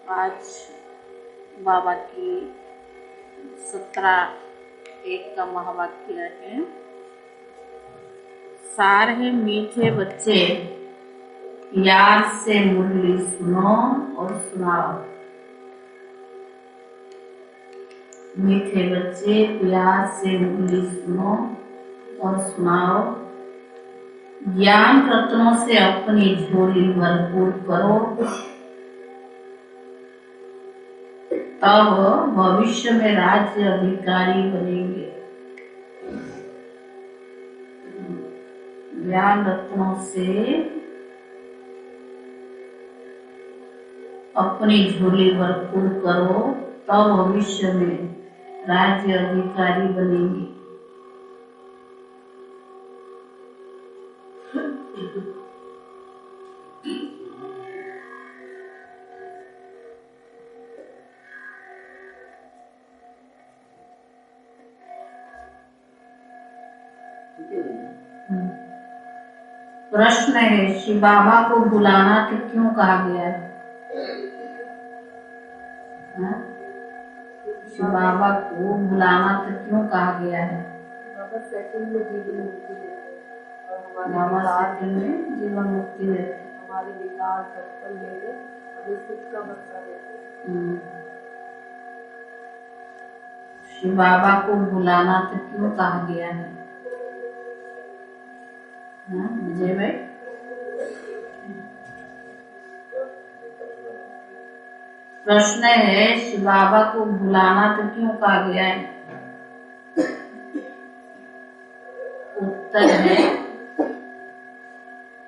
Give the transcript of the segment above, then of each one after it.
आज बाबा की 17:1 का महावाक्य है। सार है मीठे बच्चे, याद से मुरली सुनो और सुनाओ। मीठे बच्चे, प्यार से मुरली सुनो और सुनाओ। ज्ञान रत्नों से अपनी झोली भरपूर करो, तब भविष्य में राज्य अधिकारी बनेंगे। ज्ञान रत्नों से अपनी झोली भरपूर करो, तब भविष्य में राज्य अधिकारी बनेंगे। प्रश्न है, शिव बाबा को बुलाना तो क्यों कहा गया है? शिव बाबा को बुलाना तो क्यों कहा गया है? बाबा सेकंड में जीवन मुक्ति देते और बाबा सेकंड में जीवन मुक्ति देते, हमारे विकास सफल लेते, हमें सुख का बच्चा देते। शिव बाबा को बुलाना तो क्यों कहा गया है? विजय भाई, प्रश्न है, शिव बाबा को बुलाना तो क्यों कहा गया है? उत्तर है,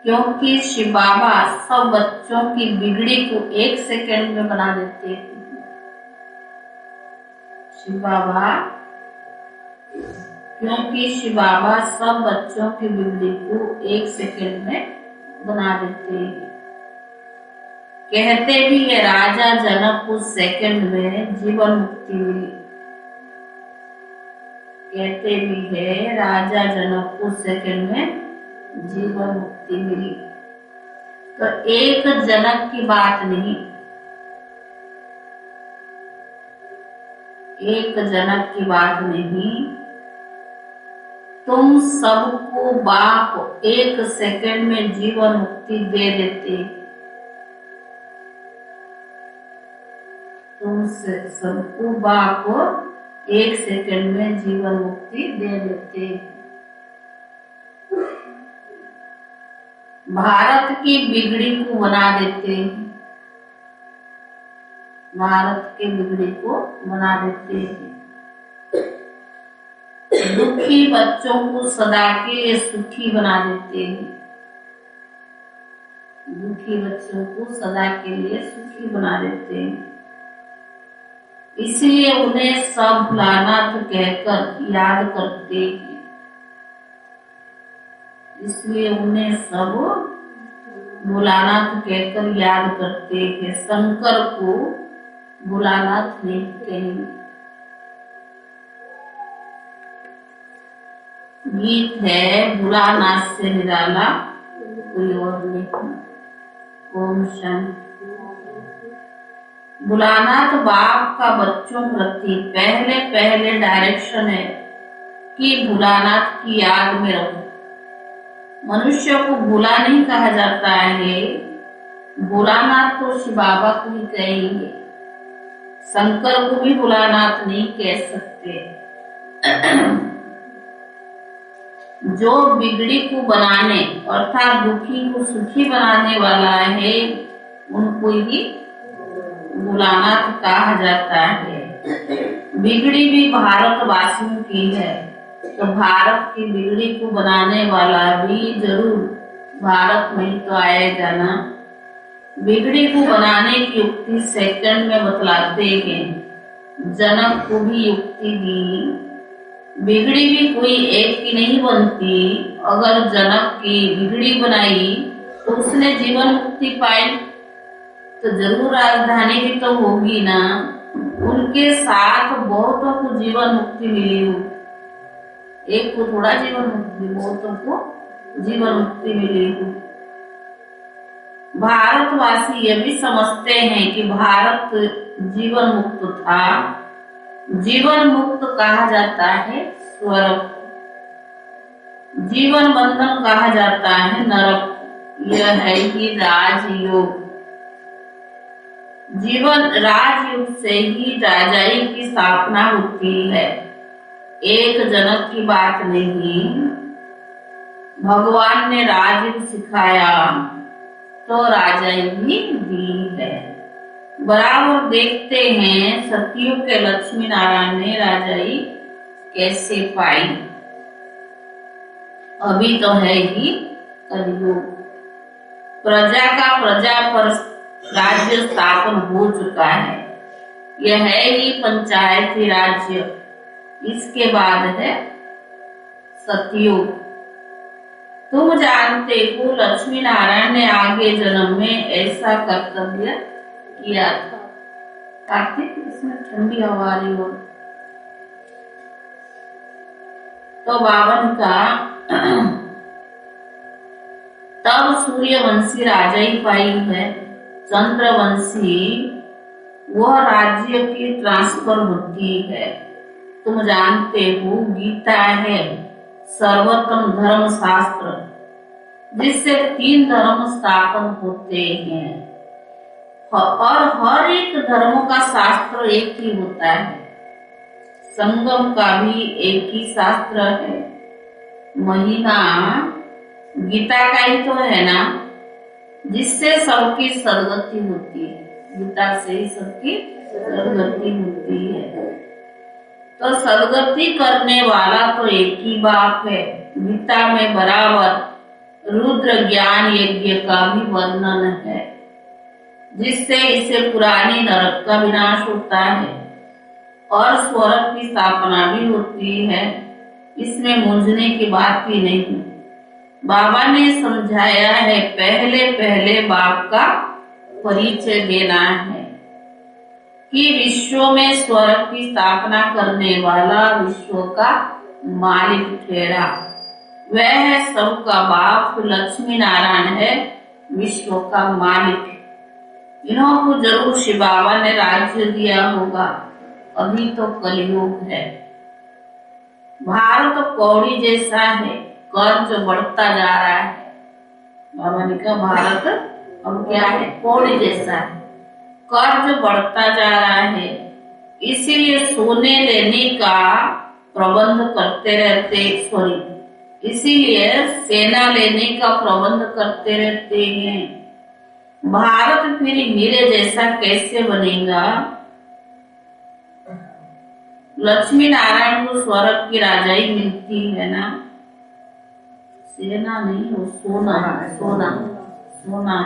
क्योंकि शिव बाबा सब बच्चों की बिगड़ी को 1 सेकंड में बना देते हैं। शिव बाबा, क्योंकि शिव बाबा सब बच्चों की बिगड़ी को 1 सेकंड में बना देते हैं। कहते भी है, राजा जनक को सेकंड में जीवन मुक्ति मिली। कहते भी है, राजा जनक को सेकंड में जीवन मुक्ति मिली। तो एक जनक की बात नहीं, एक जनक की बात नहीं, तुम सबको बाप 1 सेकंड में जीवन मुक्ति दे देते। तुम सबको बाप 1 सेकंड में जीवन मुक्ति दे देते। भारत की बिगड़ी को बना देते, भारत के बिगड़ी को बना देते। दुखी बच्चों को सदा के लिए सुखी बना देते हैं। दुखी बच्चों को सदा के लिए सुखी बना देते हैं। इसलिए उन्हें सब भोलानाथ कहकर याद करते हैं। इसलिए उन्हें सब भोलानाथ कहकर याद करते हैं। शंकर को भोलानाथ नहीं कहेंगे। गीत है, भोलानाथ से निराला कोई और नहीं। ओम शांति। भोलानाथ बाप का बच्चों प्रति पहले डायरेक्शन है कि भोलानाथ की याद में रहो। मनुष्य को भोला नहीं कहा जाता है, भोलानाथ तो शिव बाबा को ही कहेंगे। शंकर को भी भोलानाथ नहीं कह सकते। जो बिगड़ी को बनाने अर्थात दुखी को सुखी बनाने वाला है, उनको ही भोलानाथ कहा जाता है। बिगड़ी भी भारतवासियों की है, तो भारत की बिगड़ी को बनाने वाला भी जरूर भारत में ही तो आएगा ना। बिगड़ी को बनाने की युक्ति सेकंड में बतलाते हैं। जनक को भी युक्ति दी। बिगड़ी भी कोई एक की नहीं बनती। अगर जनक की बिगड़ी बनाई तो उसने जीवन मुक्ति पाई, तो जरूर राजधानी भी तो होगी ना। उनके साथ बहुतों को जीवन मुक्ति मिली हो। एक को थोड़ा जीवन मुक्ति, बहुतों को जीवन मुक्ति मिली हो। भारतवासी ये भी समझते हैं कि भारत जीवन मुक्त था। जीवन मुक्त कहा जाता है स्वर्ग, जीवन बंधन कहा जाता है नरक। यह है ही राजयोग। जीवन राजयोग से ही राजाई की स्थापना होती है, एक जनक की बात नहीं। भगवान ने राजयोग सिखाया तो राजाई भी दी है। बराबर देखते हैं सतियों के लक्ष्मी नारायण ने राजाई कैसे पाई। अभी तो है ही कलयुग। प्रजा का प्रजा पर राज्य स्थापन हो चुका है। यह है ही पंचायती राज्य। इसके बाद है सतयुग। तुम जानते हो लक्ष्मी नारायण ने आगे जन्म में ऐसा कर्तव्य किया था। कार्तिक इसमें ठंडी हवा रही हो तो बावन का तब सूर्यवंशी राजाई पाई है। चंद्रवंशी वह राज्य की ट्रांसफर होती है। तुम जानते हो गीता है सर्वोत्तम धर्म शास्त्र, जिससे 3 धर्म स्थापन होते हैं और हर एक धर्म का शास्त्र एक ही होता है। संगम का भी एक ही शास्त्र है। महीना गीता का ही तो है ना, जिससे सबकी सदगति होती है। गीता से ही सबकी सदगति होती है। तो सदगति करने वाला तो एक ही बाप है। गीता में बराबर रुद्र ज्ञान यज्ञ का भी वर्णन है, जिससे इसे पुरानी नरक का विनाश होता है और स्वर्ग की स्थापना भी होती है। इसमें मूंझने की बात ही नहीं। बाबा ने समझाया है पहले पहले बाप का परिचय देना है कि विश्व में स्वर्ग की स्थापना करने वाला विश्व का मालिक ठहरा। वह है सबका बाप लक्ष्मी नारायण है, विश्व का मालिक। इन्हों को जरूर शिव बाबा ने राज्य दिया होगा। अभी तो कलयुग है। भारत कौड़ी जैसा है, कर्ज बढ़ता जा रहा है। बाबा ने कहा भारत अब क्या है, कौड़ी जैसा है, कर्ज बढ़ता जा रहा है। इसीलिए सोने लेने का प्रबंध करते रहते, इसीलिए सेना लेने का प्रबंध करते रहते हैं। भारत फिर हीरे जैसा कैसे बनेगा? लक्ष्मी नारायण को स्वर्ग की राजाई मिलती है ना। सेना नहीं, वो सोना सोना सोना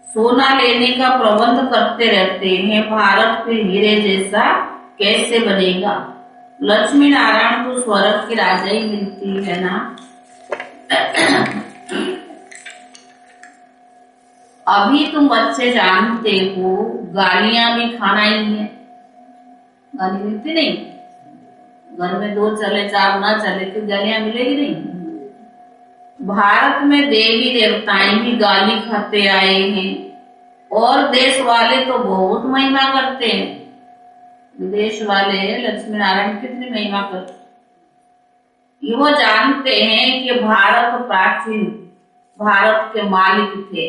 सोना लेने का प्रबंध करते रहते हैं। भारत फिर हीरे जैसा कैसे बनेगा? लक्ष्मी नारायण को स्वर्ग की राजाई मिलती है ना। अभी तुम बच्चे जानते हो गालियां भी खाना ही है। गाली मिलती नहीं? घर में 2 चले 4 ना चले तो गालियां मिलेगी नहीं। भारत में देवी देवताएं भी गाली खाते आए हैं और देश वाले तो बहुत महिमा करते हैं। विदेश वाले लक्ष्मी नारायण कितनी महिमा करते। वो जानते हैं कि भारत प्राचीन भारत के मालिक थे।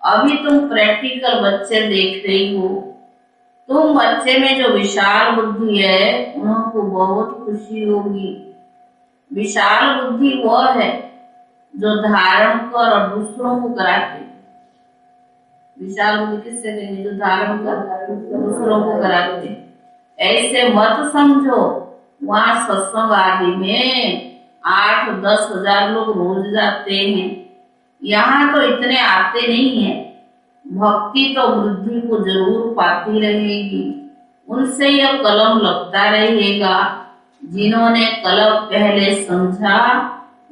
अभी तुम प्रैक्टिकल बच्चे देख रही हो। तुम बच्चे में जो विशाल बुद्धि है उनको बहुत खुशी होगी। विशाल बुद्धि वो है जो धारण कर और दूसरों को कराते। विशाल बुद्धि किससे लेंगे? जो धारण कर दूसरों को कराते। ऐसे मत समझो वहां सत्संग आदि में 8-10 हजार लोग रोज जाते हैं। यहाँ तो इतने आते नहीं है। भक्ति तो वृद्धि को जरूर पाती रहेगी। उनसे यह कलम लगता रहेगा। जिन्होंने कलम पहले समझा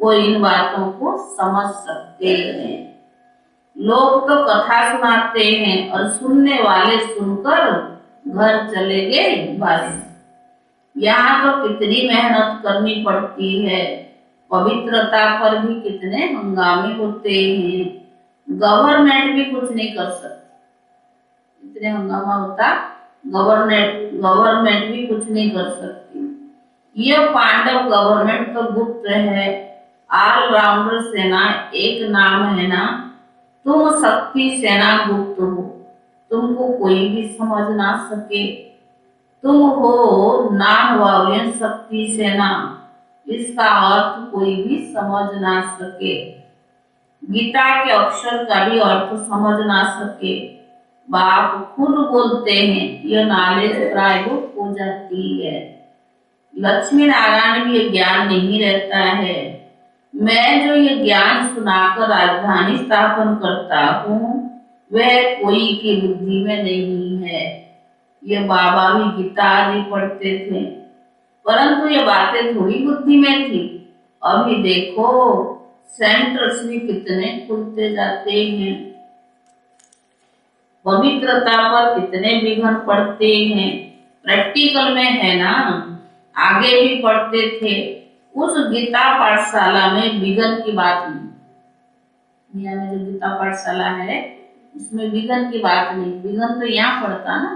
वो इन बातों को समझ सकते हैं। लोग तो कथा सुनाते हैं और सुनने वाले सुनकर घर चले गए बस। यहाँ तो कितनी मेहनत करनी पड़ती है। पवित्रता पर भी कितने हंगामे होते हैं। गवर्नमेंट भी कुछ नहीं कर सकती। इतने हंगामा होता, गवर्नमेंट भी कुछ नहीं कर सकती। यह पांडव गवर्नमेंट तो गुप्त है, ऑलराउंडर सेना एक नाम है ना। तुम शक्ति सेना गुप्त हो, तुमको कोई भी समझ ना सके। तुम हो नामवाव्य शक्ति सेना, इसका अर्थ कोई भी समझ ना सके। गीता के अक्षर का भी अर्थ समझ ना सके। बाप खुद बोलते हैं यह नॉलेज प्राइवेट हो जाती है। लक्ष्मी नारायण भी ये ज्ञान नहीं रहता है। मैं जो ये ज्ञान सुनाकर राजधानी स्थापन करता हूँ वह कोई की बुद्धि में नहीं है। ये बाबा भी गीता आदि पढ़ते थे, परंतु ये बातें थोड़ी बुद्धि में थी। अभी देखो सेंटर्स भी कितने खुलते जाते हैं, पवित्रता पर कितने विघ्न पड़ते हैं। प्रैक्टिकल में है ना, आगे भी पढ़ते थे। उस गीता पाठशाला में विघ्न की बात नहीं। यहाँ में जो गीता पाठशाला है उसमें विघ्न की बात नहीं। विघ्न तो यहाँ पड़ता ना,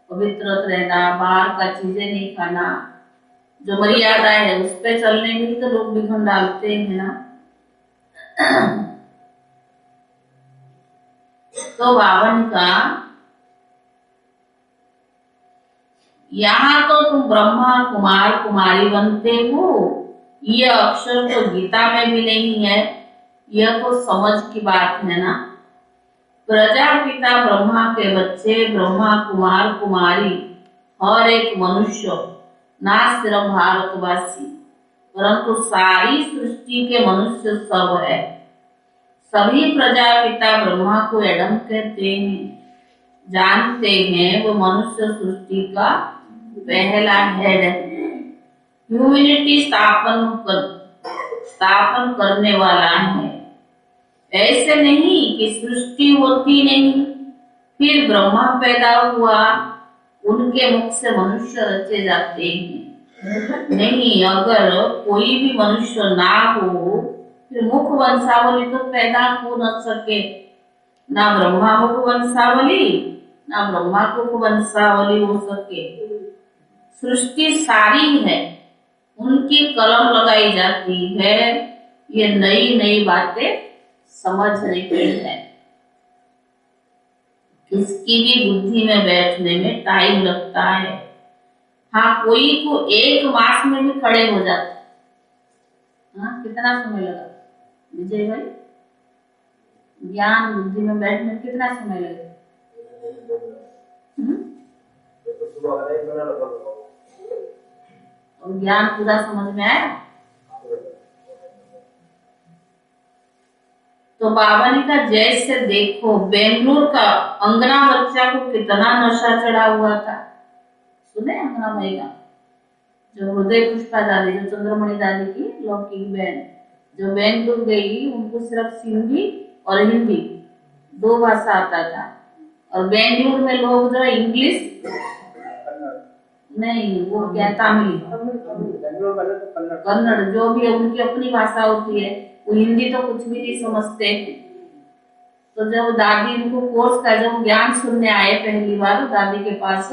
पवित्र रहना, बाहर का चीजें नहीं खाना, जो मर्यादा है उस पे चलने में तो लोग विघ्न डालते हैं ना। तो बावन का यहाँ तो तुम ब्रह्मा कुमार कुमारी बनते हो, यह अक्षर तो गीता में भी नहीं है। यह तो समझ की बात है ना। प्रजापिता ब्रह्मा के बच्चे ब्रह्मा कुमार कुमारी हर एक मनुष्य, ना सिर्फ भारतवासी परंतु सारी सृष्टि के मनुष्य सब है। सभी प्रजापिता ब्रह्मा को एडम कहते हैं, जानते हैं वो मनुष्य सृष्टि का पहला हेड है। ह्यूमैनिटी स्थापन करने वाला है। ऐसे नहीं कि सृष्टि होती नहीं फिर ब्रह्मा पैदा हुआ, उनके मुख से मनुष्य रचे जाते हैं। नहीं, अगर कोई भी मनुष्य ना हो फिर मुख वंशावली तो पैदा हो न सके। ना ब्रह्मा मुख वंशावली, ना ब्रह्मा को वंशावली हो सके। सृष्टि सारी है, उनकी कलम लगाई जाती है। ये नई नई बातें समझने की है। किसकी भी बुद्धि में बैठने में टाइम लगता है। हाँ, कोई को एक मास में भी खड़े हो जाते। हाँ, कितना समय लगा विजय भाई? ज्ञान बुद्धि में बैठने में कितना समय लगेगा? और ज्ञान पूरा समझ में आया? तो बाबा ने कहा जैसे देखो बेंगलुरु का अंगना बच्चा को कितना नशा चढ़ा हुआ था। सुने अंगना भाई का, जो हृदय पुष्पा दादी, जो चंद्रमणि दादी की लौकिक बहन, जो बेंगलुरु गई, उनको सिर्फ सिंधी और हिंदी दो भाषा आता था। और बेंगलुरु में लोग जो इंग्लिश नहीं, वो क्या तमिल, कन्नड़, जो भी उनकी अपनी भाषा होती है, वो हिंदी तो कुछ भी नहीं समझते। तो जब दादी उनको कोर्स का जब ज्ञान सुनने आए पहली बार दादी के पास,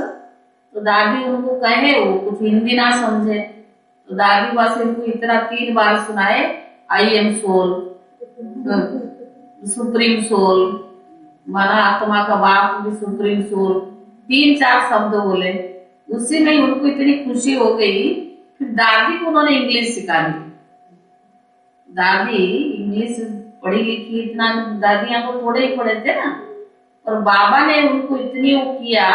तो दादी उनको कहे वो कुछ हिंदी ना समझे, तो दादी बस इनको इतना 3 बार सुनाए, I am soul, supreme soul, माना आत्मा का बाप भी सुप्रीम सोल, 3-4 शब्द बोले। उसी में उनको इतनी खुशी हो गई। फिर दादी को उन्होंने इंग्लिश सिखा दी। दादी इंग्लिश पढ़ी लिखी इतना, दादियां तो थोड़े ही पढ़े थे ना, और बाबा ने उनको इतनी वो किया,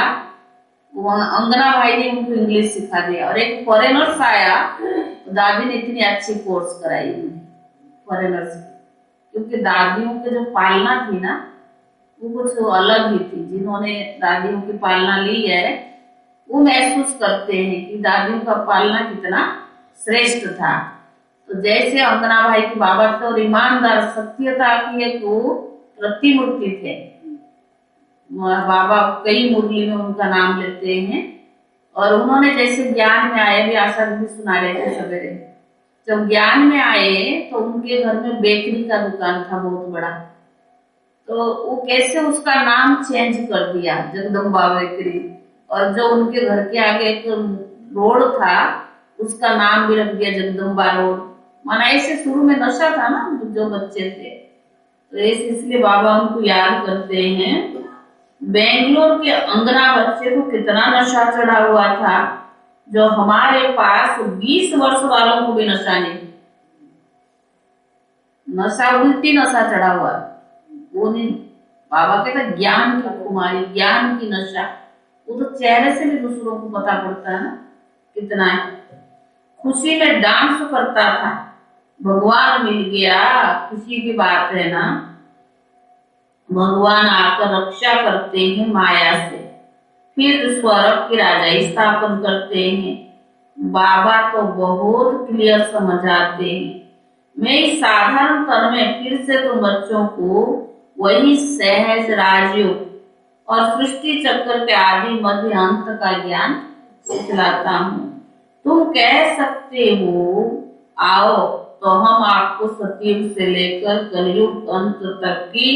अंगना भाई ने उनको इंग्लिश सिखा दिया। और एक फॉरेनर्स आया तो दादी ने इतनी अच्छी कोर्स कराई फॉरेनर्स की, क्योंकि दादियों की जो पालना थी ना वो कुछ अलग ही थी। जिन्होंने दादियों की पालना ली है वो महसूस करते हैं कि दादियों का पालना कितना श्रेष्ठ था। तो जैसे अंगना भाई की बाबा थे और ईमानदार, सत्यता की एक वो प्रतिमूर्ति थे। बाबा कई मुरली में उनका नाम लेते हैं। और उन्होंने जैसे ज्ञान में आए, भी आशा भी सुना रहे थे सवेरे, जब ज्ञान में आए तो उनके घर में बेकरी का दुकान था बहुत बड़ा। तो वो कैसे उसका नाम चेंज कर दिया जगदम्बा बेकरी, और जो उनके घर के आगे एक रोड था उसका नाम भी रख दिया जगदम्बा रोड। माना ऐसे शुरू में नशा था ना जो बच्चे थे, तो इसलिए बाबा उनको याद करते हैं। बेंगलोर के अंगना बच्चे को कितना नशा चढ़ा हुआ था, जो हमारे पास 20 वर्ष वालों को भी नशा नहीं। नशा उल्टी नशा चढ़ा हुआ वो नहीं। बाबा कहता ज्ञान की कुमारी, ज्ञान की नशा, वो तो चेहरे से भी दूसरों को पता पड़ता है ना कितना है। खुशी में डांस करता था, भगवान मिल गया, खुशी की बात है ना। भगवान आकर रक्षा करते हैं माया से, फिर स्वर्ग की राजाई स्थापन करते हैं। बाबा तो बहुत क्लियर समझाते हैं। मैं इस साधारण तन में फिर से तुम बच्चों को वही सहज राजयोग और सृष्टि चक्र के आदि मध्य अंत का ज्ञान सिखलाता हूँ। तुम कह सकते हो आओ तो हम आपको सतयुग से लेकर कलयुग अंत तक की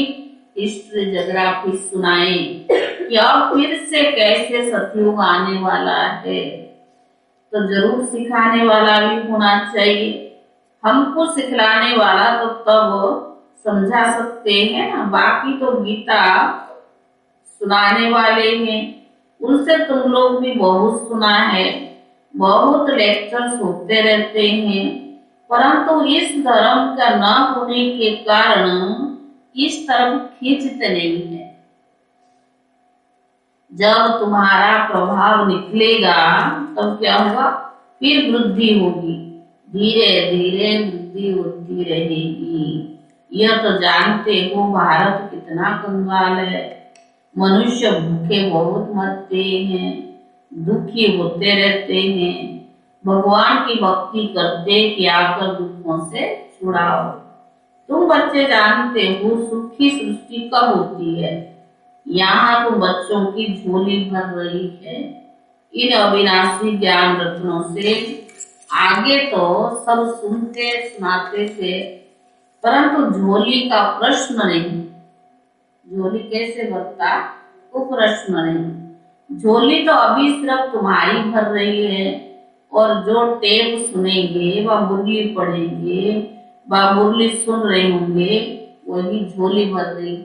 हिस्ट्री जोग्राफी सुनाए कि अब फिर से कैसे सतयुग आने वाला है। तो जरूर सिखाने वाला भी होना चाहिए। हमको सिखलाने वाला तो तब समझा सकते हैं ना, बाकी तो गीता सुनाने वाले हैं, उनसे तुम लोग भी बहुत सुना है, बहुत लेक्चर्स होते रहते हैं, परंतु इस धर्म का न होने के कारण इस तरफ खींचते नहीं है। जब तुम्हारा प्रभाव निकलेगा तब क्या होगा, फिर वृद्धि होगी, धीरे धीरे वृद्धि होती रहेगी। यह तो जानते हो भारत कितना कंगाल है, मनुष्य भूखे बहुत मरते हैं, दुखी होते रहते हैं। भगवान की भक्ति करते कि आकर दुखों से छुड़ाओ। तुम बच्चे जानते हो सुखी सृष्टि कब होती है, यहाँ तुम बच्चों की झोली भर रही है इन अविनाशी ज्ञान रत्नों से। आगे तो सब सुनते सुनाते थे, परंतु झोली का प्रश्न नहीं। झोली कैसे भरता वो प्रश्न नहीं। झोली तो अभी सिर्फ तुम्हारी भर रही है, और जो टेप सुनेंगे व मुरली पढ़ेंगे व मुरली सुन रहे होंगे वही झोली भर रही।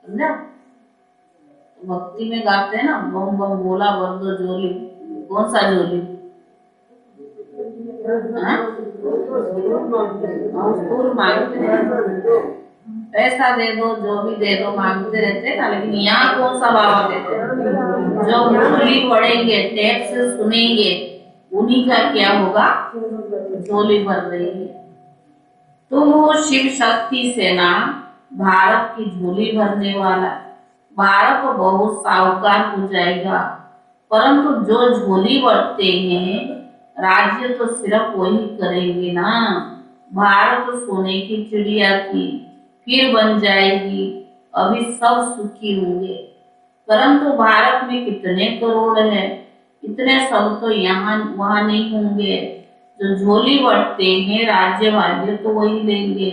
समझा? भक्ति में गाते हैं ना, बम बम बोला भर दो झोली। कौन सा झोली? मांगते हैं, पैसा दे दो, जो भी दे दो, मांगते रहते हैं ना। लेकिन यहाँ कौन सा बाबा देते हैं? जो मुरली पढ़ेंगे, टेप से सुनेंगे, उन्हीं का क्या होगा, झोली भर रही है। तुम हो शिव शक्ति सेना, भारत की झोली भरने वाला। भारत तो बहुत साहूकार हो जाएगा, परंतु जो झोली भरते हैं राज्य तो सिर्फ वही करेंगे ना। भारत तो सोने की चिड़िया थी, फिर बन जाएगी, अभी सब सुखी होंगे। परंतु भारत में कितने करोड़ है, इतने सब तो यहाँ वहाँ नहीं होंगे। जो झोली बढ़ते हैं राज्य वाले तो वही लेंगे,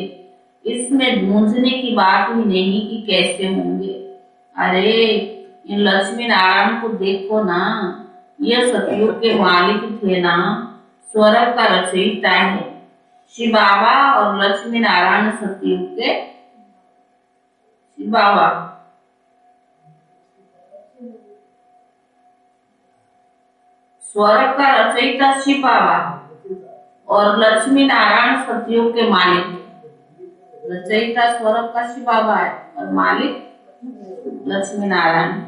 इसमें गूंजने की बात ही नहीं कि कैसे होंगे। अरे इन लक्ष्मी नारायण को देखो ना, यह सतयुग के मालिक थे ना, स्वर्ग का रचयिता है। शिव बाबा और लक्ष्मी नारायण सतयुग के शिव बाबा। स्वर्ग का रचयिता शिव बाबा और लक्ष्मी नारायण सतयुग के मालिक। रचयिता स्वर्ग का शिव बाबा है और मालिक लक्ष्मी नारायण।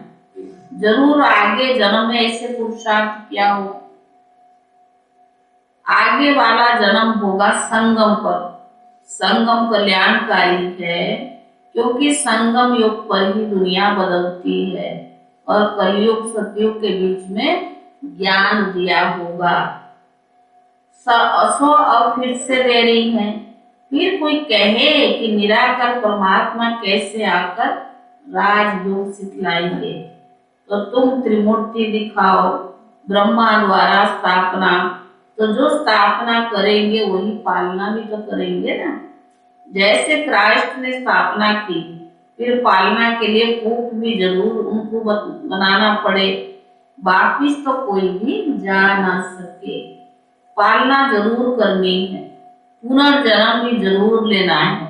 जरूर आगे जन्म में ऐसे पुरुषार्थ किया होगा, आगे वाला जन्म होगा संगम पर। संगम कल्याणकारी है, क्योंकि संगम युग पर ही दुनिया बदलती है और कलयुग सतयुग के बीच में ज्ञान दिया होगा। सो अब फिर से दे रही है। फिर कोई कहे कि निराकार परमात्मा कैसे आकर राजयोग सिखलाएंगे, तो तुम त्रिमूर्ति दिखाओ, ब्रह्मा द्वारा स्थापना। तो जो स्थापना करेंगे वही पालना भी तो करेंगे ना। जैसे क्राइस्ट ने स्थापना की, फिर पालना के लिए कूप भी जरूर उनको बनाना पड़े, वापिस तो कोई भी जा ना सके। पालना जरूर करनी है, पुनर्जन्म भी जरूर लेना है,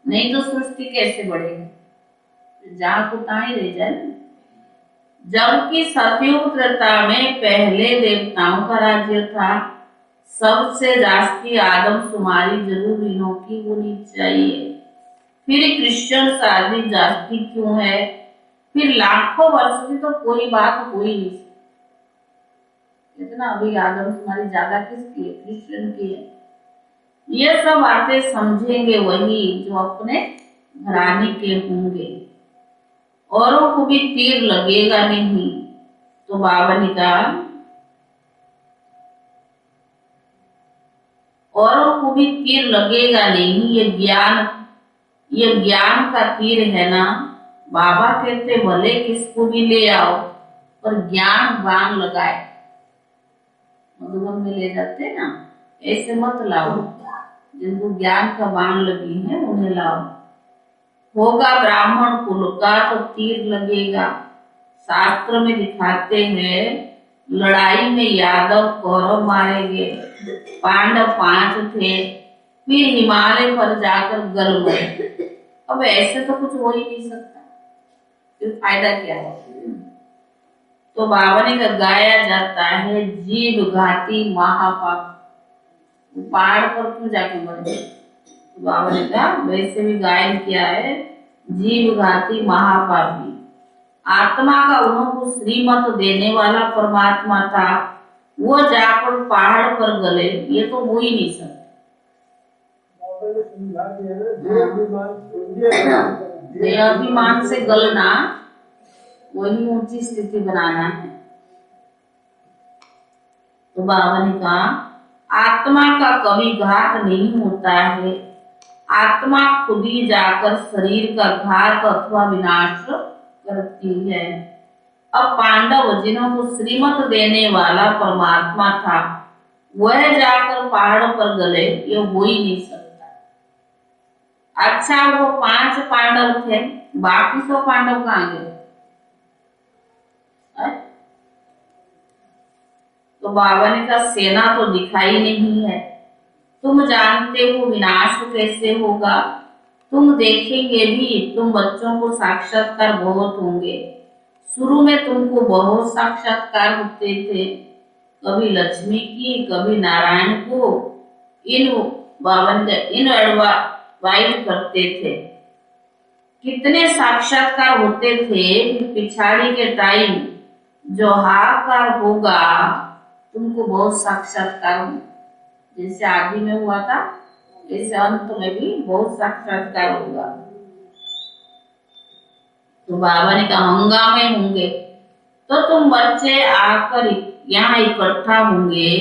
नहीं तो सृष्टि कैसे बढ़ेगी, जहाँ को तहाँ ही रह जाए। जबकि सतयुग त्रेता में पहले देवताओं का राज्य था, सबसे जास्ती आदमशुमारी जरूर इन्हों की होनी चाहिए। फिर क्रिश्चियन शादी जास्ती क्यों है? फिर लाखों वर्ष की तो कोई बात हो ही नहीं सकती। इतना अभी आदमशुमारी ज्यादा किसकी है? क्रिश्चियन की है। ये सब बातें समझेंगे वही जो अपने घराने के होंगे, औरों को भी तीर लगेगा नहीं। तो बाबा ने कहा औरों को भी तीर लगेगा नहीं, ये ज्ञान का तीर है ना। बाबा कहते भले किसको भी ले आओ, पर ज्ञान बाण लगाए। मधुबन में ले जाते ना, ऐसे मत लाओ, जिनको ज्ञान का बाण लगी है उन्हें लाओ। होगा ब्राह्मण कुल का तो तीर लगेगा। शास्त्र में दिखाते हैं लड़ाई में यादव कौरव मारे गए, पांडव 5 थे, फिर हिमालय पर जाकर गल गए। अब ऐसे तो कुछ हो ही नहीं सकता, फिर फायदा क्या है? तो बाबा ने का गाया जाता है जीव घाती महापाप। पहाड़ पर क्यों जाके मरे? तो बाबा ने कहा वैसे भी गायन किया है जीव घाती महापापी। आत्मा का उनको श्रीमत देने वाला परमात्मा था, वो जाकर पहाड़ पर गले, ये तो हो ही नहीं सकता। देहाभिमान से गलना वही ऊंची स्थिति बनाना है। तो बाबा ने कहा आत्मा का कभी घात नहीं होता है, आत्मा खुद ही जाकर शरीर का घात अथवा विनाश करती है। अब पांडव जिन्हों को श्रीमत देने वाला परमात्मा था, वह जाकर पहाड़ पर गले, ये हो ही नहीं सकता। अच्छा वो 5 पांडव थे, बाकी 100 पांडव कहाँ गए? तो बाबा ने कहा सेना तो दिखाई नहीं है, तुम जानते हो विनाश कैसे होगा, तुम देखेंगे भी, तुम बच्चों को साक्षात्कार बहुत होंगे। शुरू में तुमको बहुत साक्षात्कार होते थे, कभी लक्ष्मी की, कभी नारायण को, इन एडवाइज करते थे। कितने साक्षात्कार होते थे, पिछाड़ी के टाइम जो हाहाकार होगा, तुमको बहुत साक्षात्कार होंगे। जैसे आदि में हुआ था, ऐसे अंत में भी बहुत साक्षात्कार होगा। तो बाबा ने कहा हंगामे होंगे, तो तुम बच्चे आकर यहाँ इकट्ठा होंगे,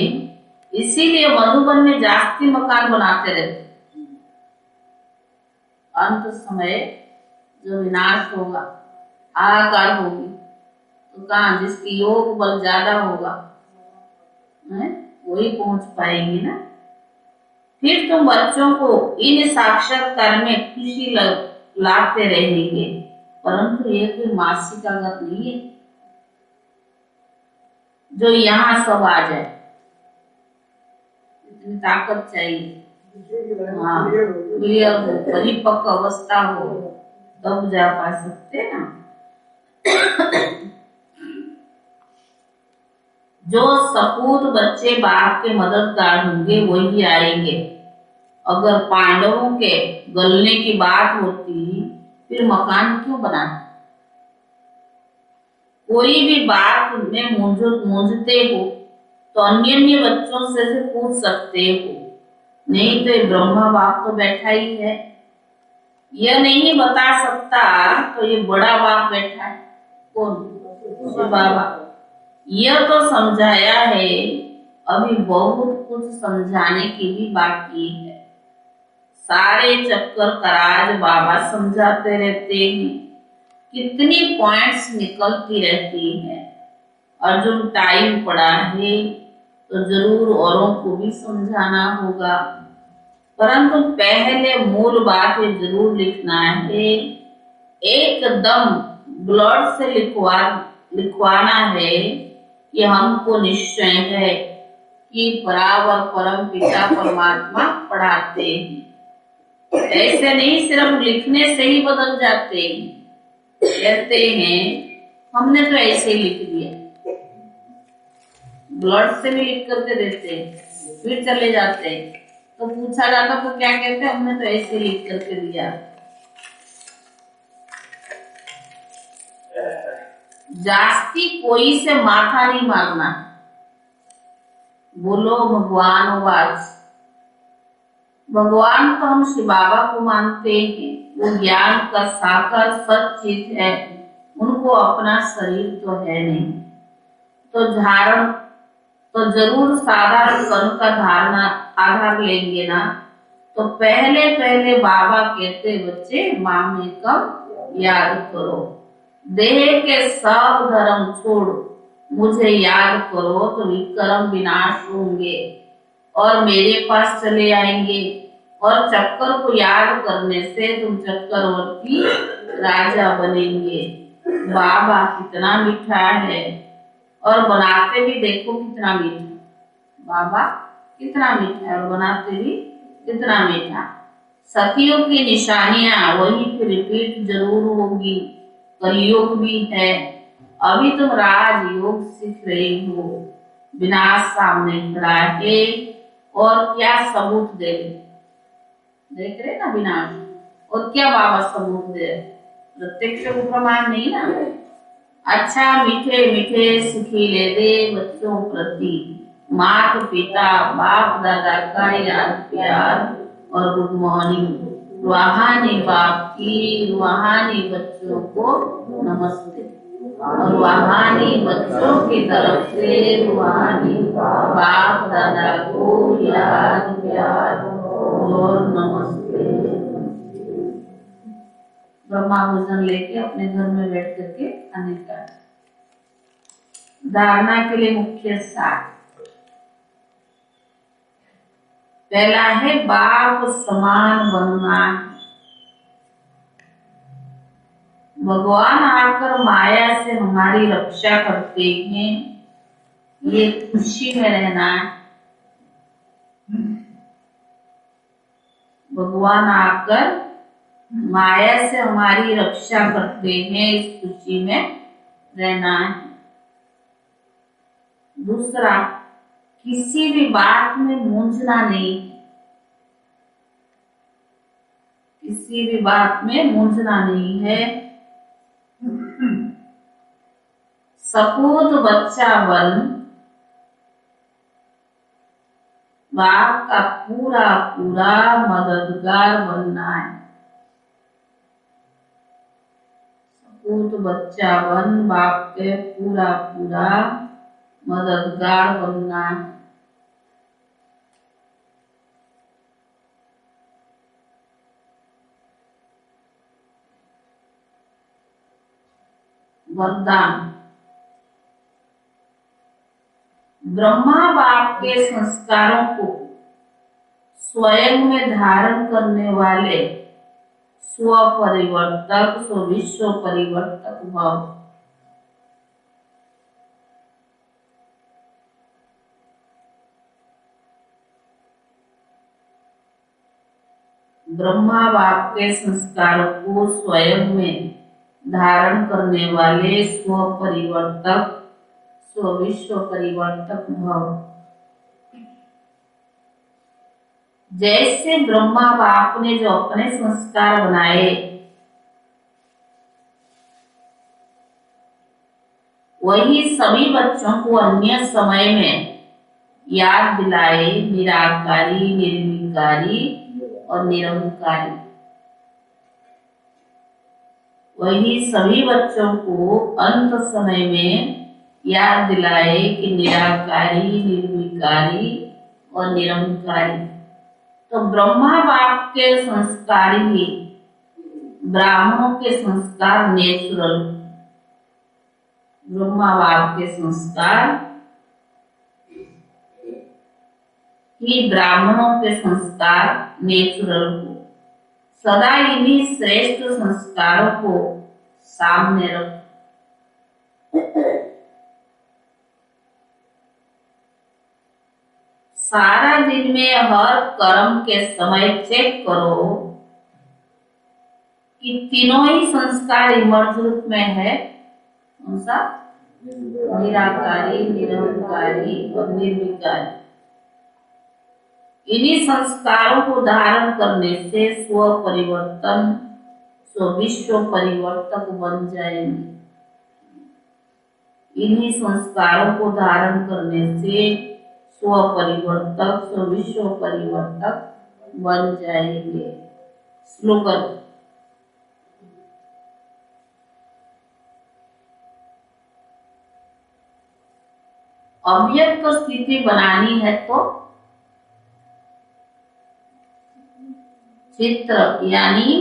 इसीलिए मधुबन में जास्ती मकान बनाते रहते। अंत समय जो विनाश होगा, हाहाकार होगी, तो कहाँ जिसकी योग बल ज्यादा होगा वही पहुंच पाएंगे ना। फिर तुम बच्चों को इन साक्षात्कार में खुशी लाते रहेंगे, परंतु ये कोई मासी का गत नहीं है जो यहाँ सब आ जाए। इतनी ताकत चाहिए, हाँ क्लियर हो, परिपक्व अवस्था हो, तब जा पा सकते ना। जो सपूत बच्चे बाप के मददगार होंगे वही आएंगे। अगर पांडवों के गलने की बात होती, फिर मकान क्यों बनाना? कोई भी बात में मूंझते हो तो अन्य बच्चों से पूछ सकते हो, नहीं तो ब्रह्मा बाप तो बैठा ही है। यह नहीं बता सकता तो ये बड़ा बाप बैठा है, कौन? बाबा। यह तो समझाया है, अभी बहुत कुछ समझाने की भी बाकी है। सारे चक्कर कराज बाबा समझाते रहते हैं, कितनी पॉइंट्स निकलती रहती है। और जो टाइम पड़ा है तो जरूर औरों को भी समझाना होगा, परंतु पहले मूल बातें जरूर लिखना है। एकदम ब्लड से लिखवाना है कि हमको निश्चय है कि परावर परम पिता परमात्मा पढ़ाते हैं। ऐसे नहीं सिर्फ लिखने से ही बदल जाते हैं। कहते हैं हमने तो ऐसे ही लिख दिया, ब्लड से भी लिख करके देते हैं, फिर चले जाते हैं। तो पूछा जाता तो क्या कहते हैं, हमने तो ऐसे लिख करके दिया। जास्ती कोई से माथा नहीं मारना। बोलो भगवान आवाज। भगवान तो हम शिव बाबा को मानते हैं, वो ज्ञान का साकार सच चीज है, उनको अपना शरीर तो है नहीं। तो धारण तो जरूर साधारण कर्म का धारणा आधार लेंगे ना। तो पहले पहले बाबा कहते बच्चे मामे कब याद करो, देह के सब धर्म छोड़ मुझे याद करो तो विक्रम विनाश होंगे और मेरे पास चले आएंगे। और चक्कर को याद करने से तुम चक्करवर्ती राजा बनेंगे। बाबा कितना मीठा है और बनाते भी देखो कितना मीठा। बाबा कितना मीठा है और बनाते भी कितना मीठा। सतियों की निशानियां वही फिर रिपीट जरूर होगी। कलयुग भी है, अभी तुम राजयोग सीख रही हो। विनाश सामने खड़ा है और क्या सबूत दे, देख रहे ना विनाश, और क्या बाबा सबूत दे, प्रत्यक्ष प्रमाण नहीं ना। अच्छा मीठे मीठे सुखीले दे बच्चों प्रति माता पिता बाप दादा का याद प्यार और गुड मॉर्निंग। रूहानी बाप की रूहानी बच्चों को नमस्ते और रूहानी बच्चों की तरफ से रूहानी बाप दादा को याद प्यार और नमस्ते। ब्रह्मा भोजन लेके अपने घर में बैठ करके खाने का। धारणा के लिए मुख्य सार। पहला है बाप समान बनना। भगवान आकर माया से हमारी रक्षा करते हैं, ये खुशी में रहना है। भगवान आकर माया से हमारी रक्षा करते हैं, इस खुशी में रहना है। दूसरा, किसी भी बात में मूंझना नहीं। किसी भी बात में मूंझना नहीं है। सपूत बच्चा बन बाप का पूरा पूरा मददगार बनना है। सपूत बच्चा बन बाप के पूरा पूरा मददगार बनना है। वरदान। ब्रह्मा बाप के संस्कारों को स्वयं में धारण करने वाले स्व परिवर्तक स्व विश्व परिवर्तक भव। ब्रह्मा बाप के संस्कारों को स्वयं में धारण करने वाले स्व परिवर्तक स्व विश्व परिवर्तक भव। जैसे ब्रह्मा बाप ने जो अपने संस्कार बनाए, वही सभी बच्चों को अन्य समय में याद दिलाए, निराकारी निर्विकारी और निरंकारी। वही सभी बच्चों को अंत समय में याद दिलाए कि निराकारी निर्विकारी और निरंकारी। तो ब्रह्मा बाप के संस्कार ही ब्राह्मणों के संस्कार नेचुरल। ब्रह्मा बाप के संस्कार ही ब्राह्मणों के संस्कार नेचुरल को सदा इन्हीं श्रेष्ठ संस्कारों को सामने रख। सारा दिन में हर कर्म के समय चेक करो कि तीनों ही संस्कार इमर्ज रूप में है। कौन सा? निराकारी, निरहंकारी और निर्विकारी। इन्हीं संस्कारों को धारण करने से स्व परिवर्तन, स्व विश्व परिवर्तक बन जाएंगे। इन्हीं संस्कारों को धारण करने से स्व परिवर्तक, स्व विश्व परिवर्तक बन जाएंगे। स्लोगन। अव्यक्त स्थिति बनानी है तो चित्र यानी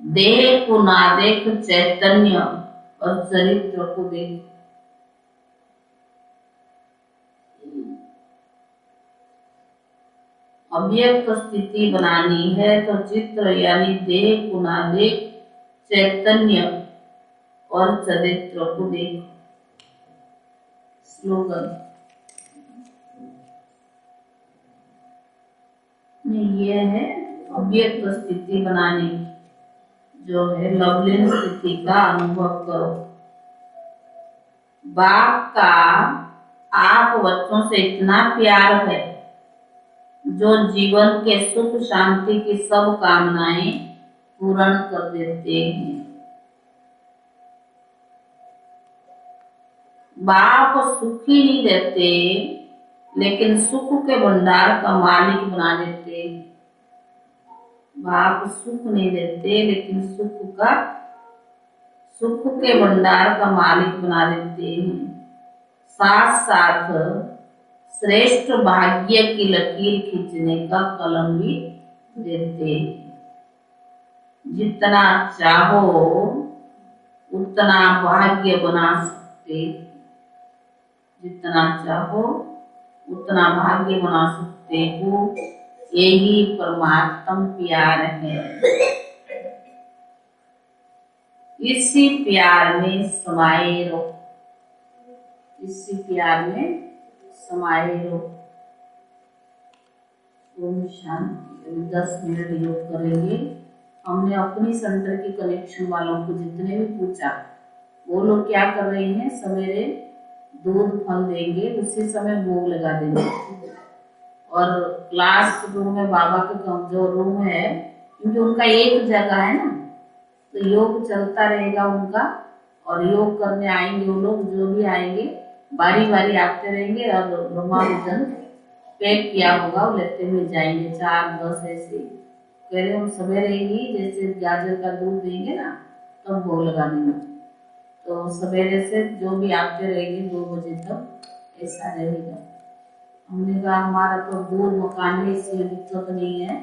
देह को ना देख चैतन्य और चरित्र को देख। अव्यक्त स्थिति बनानी है तो चित्र यानी देह को ना देख चैतन्य और चरित्र को देख। स्लोगन। ये है अव्यक्त स्थिति बनाने की, जो है लवलीन स्थिति का अनुभव करो। बाप का आप बच्चों से इतना प्यार है जो जीवन के सुख शांति की सब कामनाएं पूर्ण कर देते हैं। बाप सुखी नहीं देते लेकिन सुख के भंडार का मालिक बना देते हैं। बाप सुख नहीं देते लेकिन सुख के भंडार का मालिक बना देते हैं। साथ साथ श्रेष्ठ भाग्य की लकीर खींचने का कलम भी देते हैं। जितना चाहो उतना भाग्य बना सकते हैं। जितना चाहो उतना भाग्य बना सकते हो। यही परमात्म प्यार है। इसी प्यार में समाये रहो। इसी प्यार में समाये रहो। ओम शांति। अभी 10 मिनट योग करेंगे। हमने अपनी सेंटर की कनेक्शन वालों को जितने भी पूछा, वो लोग क्या कर रहे हैं, सवेरे दूध फल देंगे, उसी समय भोग लगा देंगे। और क्लास रूम में बाबा के जो रूम है, क्योंकि उनका एक जगह है ना, तो योग चलता रहेगा उनका। और योग करने आएंगे वो लोग, जो भी आएंगे बारी बारी आते रहेंगे और ब्रह्मा भोजन पैक किया होगा वो लेते हुए जाएंगे। 4-10 ऐसे कह रहे हम सवेरे ही जैसे गाजर का दूध देंगे ना, तब तो भोग लगा देंगे। तो सवेरे से जो भी आते रहेंगे 2 बजे तक ऐसा रहेगा। हमने कहा हमारा तो दूर मकान है इसलिए दिक्कत नहीं है,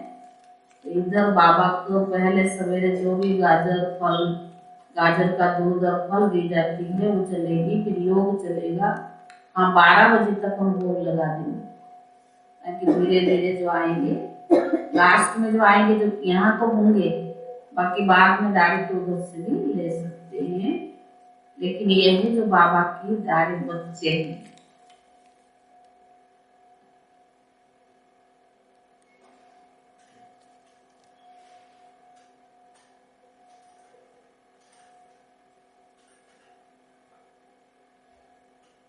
तो इधर बाबा को पहले सवेरे जो भी गाजर का दूध और फल दी जाती है वो चलेगी, फिर योग चलेगा। हाँ 12 बजे तक हम भोग लगा देंगे, ताकि धीरे धीरे जो आएंगे, लास्ट में जो आएंगे, जो यहाँ तो होंगे, बाकी बाद में डायरेक्ट उधर से भी ले सकते हैं। लेकिन ये है जो बाबा की डायरेक्ट बच्चे हैं।